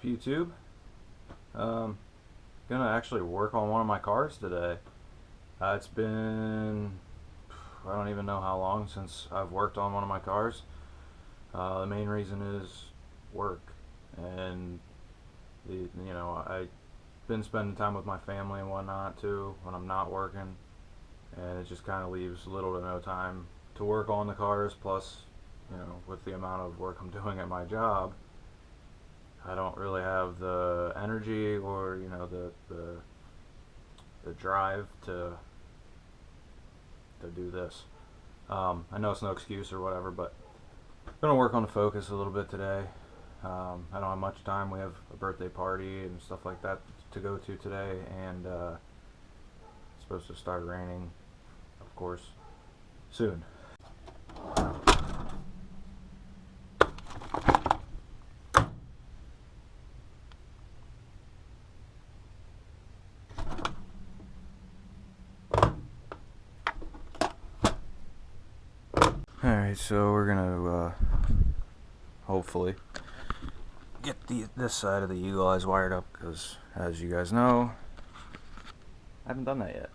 YouTube? Gonna actually work on one of my cars today. It's been, I don't even know how long since I've worked on one of my cars. The main reason is work, and I've been spending time with my family and whatnot too when I'm not working, and it just kind of leaves little to no time to work on the cars. Plus, with the amount of work I'm doing at my job, I don't really have the energy or the drive to do this. I know it's no excuse or whatever, but I'm gonna work on the Focus a little bit today. I don't have much time. We have a birthday party and stuff like that to go to today, and it's supposed to start raining, of course, soon. Alright, so we're gonna hopefully get this side of the Eagle Eyes wired up, because as you guys know, I haven't done that yet.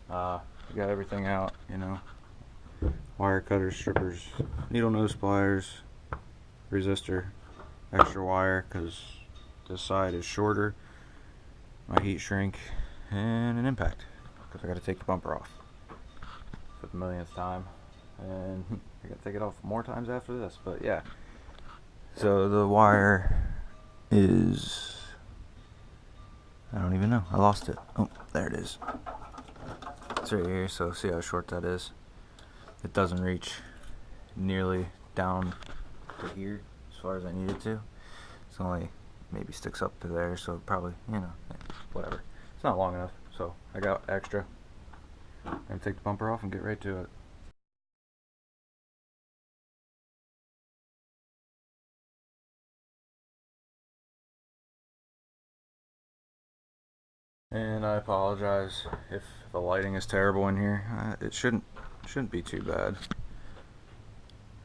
I got everything out, wire cutters, strippers, needle nose pliers, resistor, extra wire because this side is shorter, my heat shrink, and an impact because I got to take the bumper off for the millionth time. And I gotta take it off more times after this, but yeah. So the wire is, I don't even know, I lost it. Oh, there it is. It's right here, so see how short that is. It doesn't reach nearly down to here as far as I need it to. It's only maybe sticks up to there, so probably, whatever. It's not long enough, so I got extra. I'm gonna take the bumper off and get right to it. And I apologize if the lighting is terrible in here. It shouldn't be too bad.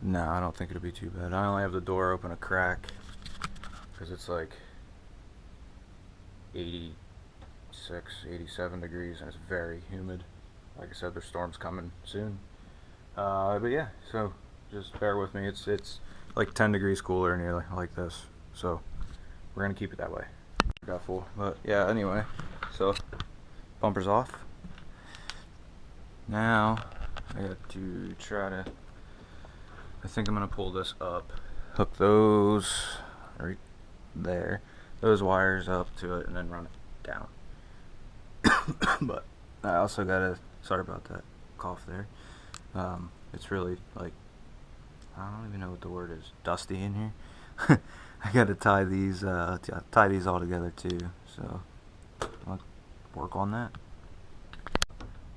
No, I don't think it'll be too bad. I only have the door open a crack because it's like 86, 87 degrees and it's very humid. Like I said, there's storms coming soon. But yeah, so just bear with me. It's like 10 degrees cooler nearly like this. So we're gonna keep it that way. Got full, but yeah, anyway. So, bumper's off. Now, I got to try to, I think I'm going to pull this up, hook those right there, those wires up to it, and then run it down. But I also got to, sorry about that cough there, it's really like, I don't even know what the word is, dusty in here. I got to tie these all together too, so I'll work on that.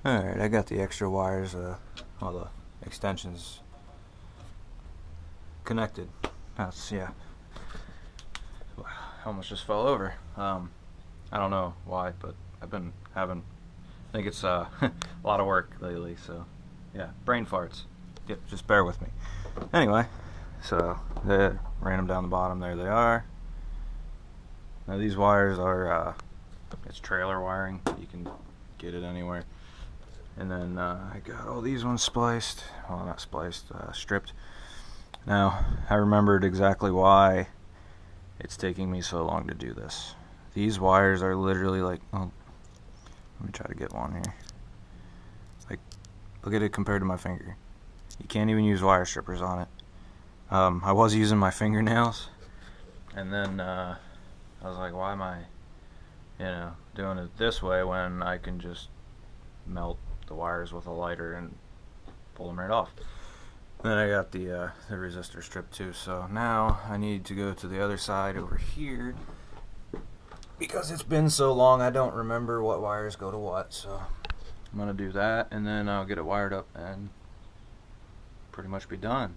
Alright, I got the extra wires, all the extensions connected. Yeah. I almost just fell over. I don't know why, but I've been having, I think it's a lot of work lately, so yeah, brain farts. Yep, just bear with me. Anyway, so they ran them down the bottom, there they are. Now these wires are, it's trailer wiring, you can get it anywhere. And then I got all these ones spliced, well not spliced, stripped. Now I remembered exactly why it's taking me so long to do this. These wires are literally like, oh, let me try to get one here. Like, look at it compared to my finger. You can't even use wire strippers on it. I was using my fingernails, and then I was like, why am I doing it this way when I can just melt the wires with a lighter and pull them right off. And then I got the resistor strip too, so now I need to go to the other side over here because it's been so long I don't remember what wires go to what, so I'm gonna do that and then I'll get it wired up and pretty much be done.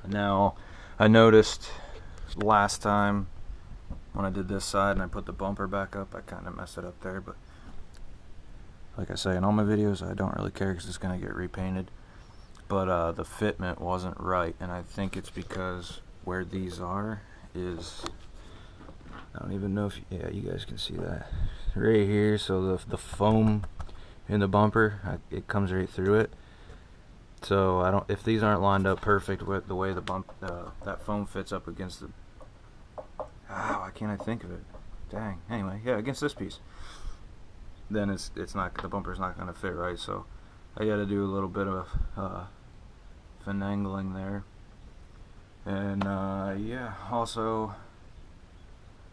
But now I noticed last time when I did this side and I put the bumper back up, I kind of messed it up there, but like I say in all my videos, I don't really care because it's going to get repainted. But the fitment wasn't right, and I think it's because where these are is I don't even know if, yeah, you guys can see that right here. So the foam in the bumper, it comes right through it. So I don't, if these aren't lined up perfect with the way the that foam fits up against the, why can't I think of it? Dang. Anyway, yeah, against this piece, then it's not, the bumper's not going to fit right. So I got to do a little bit of finagling there. And yeah, also,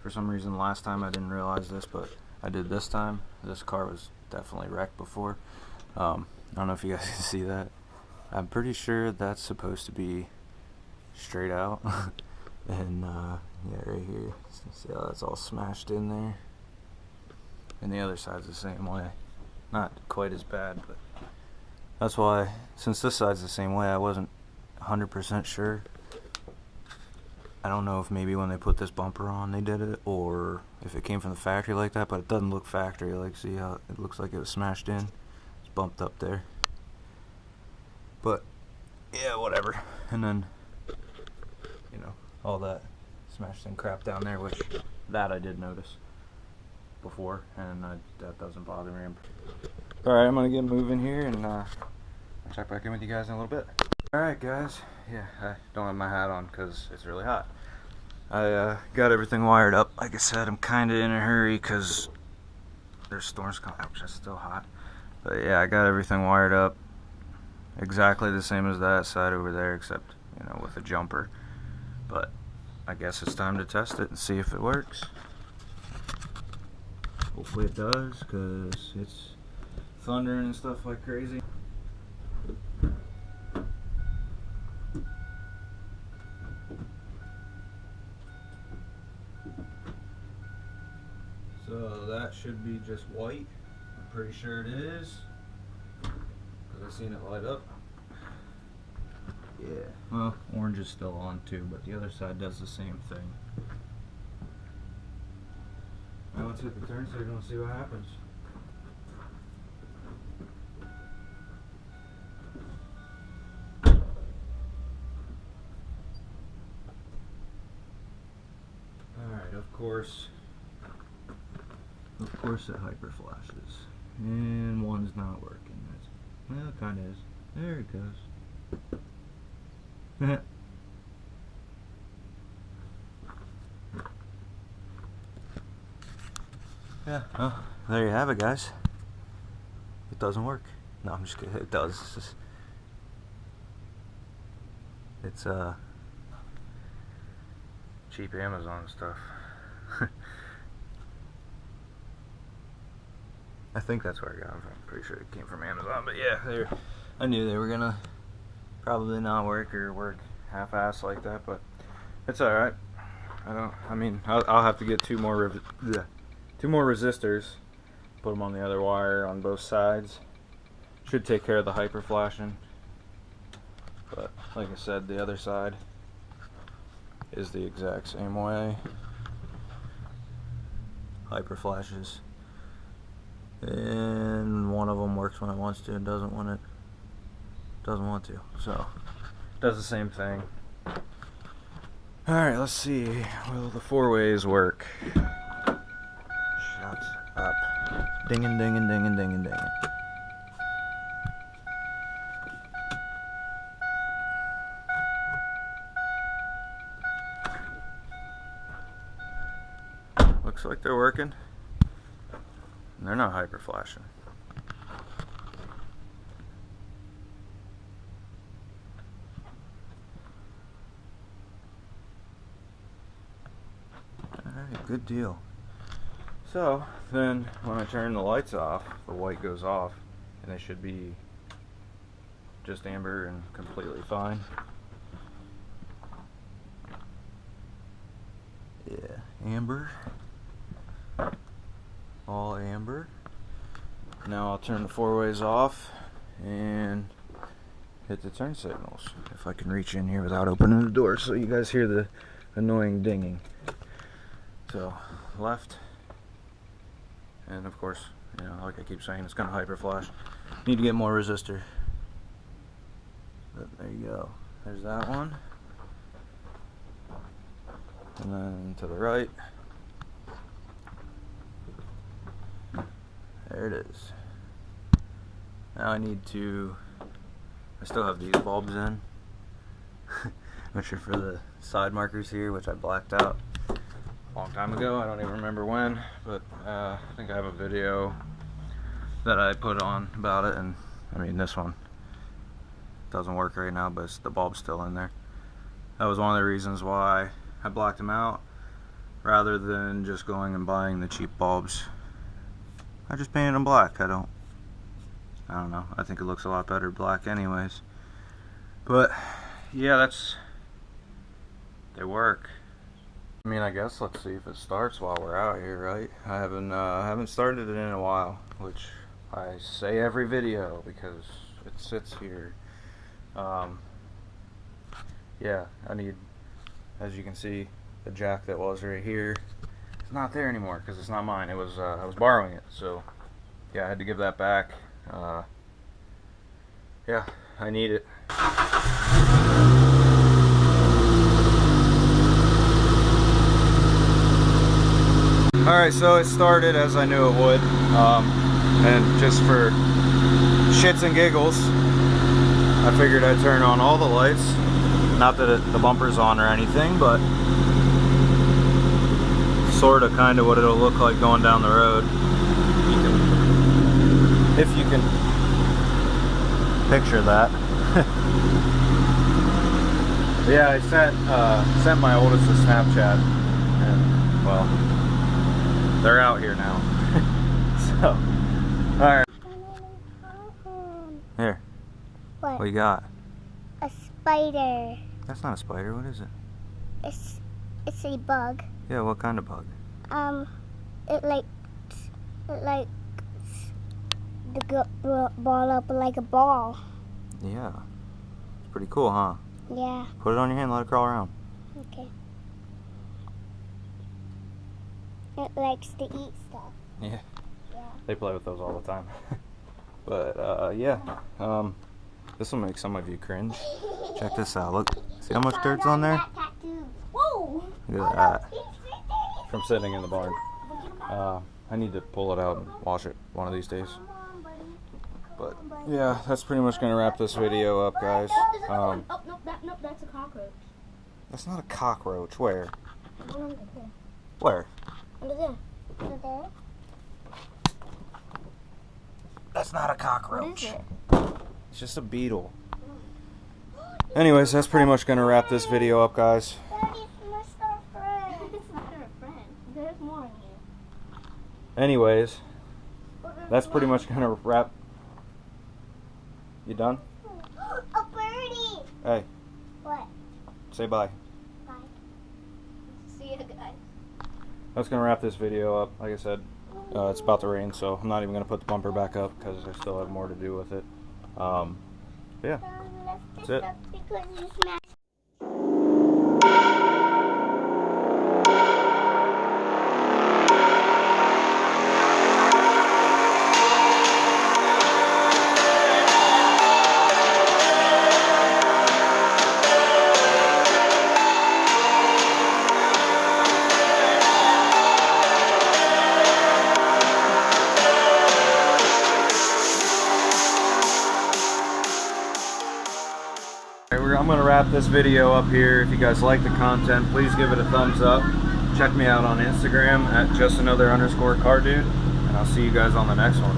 for some reason last time I didn't realize this, but I did this time. This car was definitely wrecked before. I don't know if you guys can see that. I'm pretty sure that's supposed to be straight out. And yeah, right here, see how that's all smashed in there. And the other side's the same way. Not quite as bad, but that's why, since this side's the same way, I wasn't 100% sure. I don't know if maybe when they put this bumper on they did it, or if it came from the factory like that, but it doesn't look factory. Like, see how it looks like it was smashed in? It's bumped up there. But yeah, whatever. And then, you know, all that smashed in crap down there, which that I did notice before, and that doesn't bother me. Alright, I'm gonna get moving here, and I'll check back in with you guys in a little bit. Alright guys, yeah, I don't have my hat on because it's really hot. I got everything wired up. Like I said, I'm kinda in a hurry because there's storms coming. Ouch, that's still hot. But yeah, I got everything wired up exactly the same as that side over there, except, you know, with a jumper. But I guess it's time to test it and see if it works. Hopefully it does, because it's thundering and stuff like crazy. So that should be just white. I'm pretty sure it is, because I've seen it light up. Yeah, well, orange is still on too, but the other side does the same thing. Now let's hit the turn signal and see what happens. Alright, of course it hyper flashes. And one's not working. Well, it kinda is. There it goes. Yeah, well, there you have it, guys. It doesn't work. No, I'm just kidding. It does. It's cheap Amazon stuff. I think that's where I got them from. I'm pretty sure it came from Amazon, but yeah, I knew they were gonna probably not work or work half-assed like that, but it's all right. I'll have to get two more resistors, put them on the other wire on both sides. Should take care of the hyper flashing. But like I said, the other side is the exact same way. Hyper flashes, and one of them works when it wants to and doesn't when it doesn't want to. So does the same thing. All right, let's see. Will the four-ways work? Shut up! Dingin', dingin', dingin', dingin', dingin'. Looks like they're working. And they're not hyper flashing. Alright, good deal. So then when I turn the lights off, the white goes off, and they should be just amber and completely fine. Yeah, amber. All amber. Now I'll turn the four-ways off and hit the turn signals. If I can reach in here without opening the door so you guys hear the annoying dinging. So left, and of course, you know, like I keep saying, it's gonna hyper flash. Need to get more resistor. But there you go. There's that one. And then to the right, There it is. Now I still have these bulbs in, which are for the side markers here, which I blacked out a long time ago. I don't even remember when, but I think I have a video that I put on about it, and I mean this one doesn't work right now, but the bulb's still in there. That was one of the reasons why I blacked them out rather than just going and buying the cheap bulbs. I just painted them black. I don't know, I think it looks a lot better black anyways. But yeah, they work. I mean, I guess let's see if it starts while we're out here, right? I haven't started it in a while, which I say every video because it sits here. Yeah, I need, as you can see, the jack that was right here, it's not there anymore because it's not mine. It was I was borrowing it, so yeah, I had to give that back. Yeah, I need it. Alright, so it started as I knew it would, and just for shits and giggles, I figured I'd turn on all the lights. Not that the bumper's on or anything, but sort of kind of what it'll look like going down the road. If you can picture that. But yeah, I sent my oldest a Snapchat, and well, they're out here now. So, alright. Here. What you got? A spider. That's not a spider. What is it? It's a bug. Yeah, what kind of bug? It likes the ball up like a ball. Yeah. It's pretty cool, huh? Yeah. Put it on your hand, let it crawl around. Okay. It likes to eat stuff. Yeah. Yeah. They play with those all the time. But, yeah. This will make some of you cringe. Check this out. Look. See how much dirt's on there? Whoa! Look at that. From sitting in the barn. I need to pull it out and wash it one of these days. But yeah, that's pretty much gonna wrap this video up, guys. Oh, no, that's a cockroach. That's not a cockroach. Where? Under Where? there. Under there. That's not a cockroach. What is it? It's just a beetle. Anyways, that's pretty much gonna wrap this video up, guys. Daddy, it's our friend. It's not our friend. There's more in here. Anyways, that's pretty much gonna wrap. You done? A birdie! Hey. What? Say bye. Bye. See you guys. That's gonna wrap this video up. Like I said, it's about to rain, so I'm not even gonna put the bumper back up because I still have more to do with it. Yeah, that's it. Because you smashed. I'm going to wrap this video up here. If you guys like the content, please give it a thumbs up. Check me out on Instagram at @just_another_car dude, and I'll see you guys on the next one.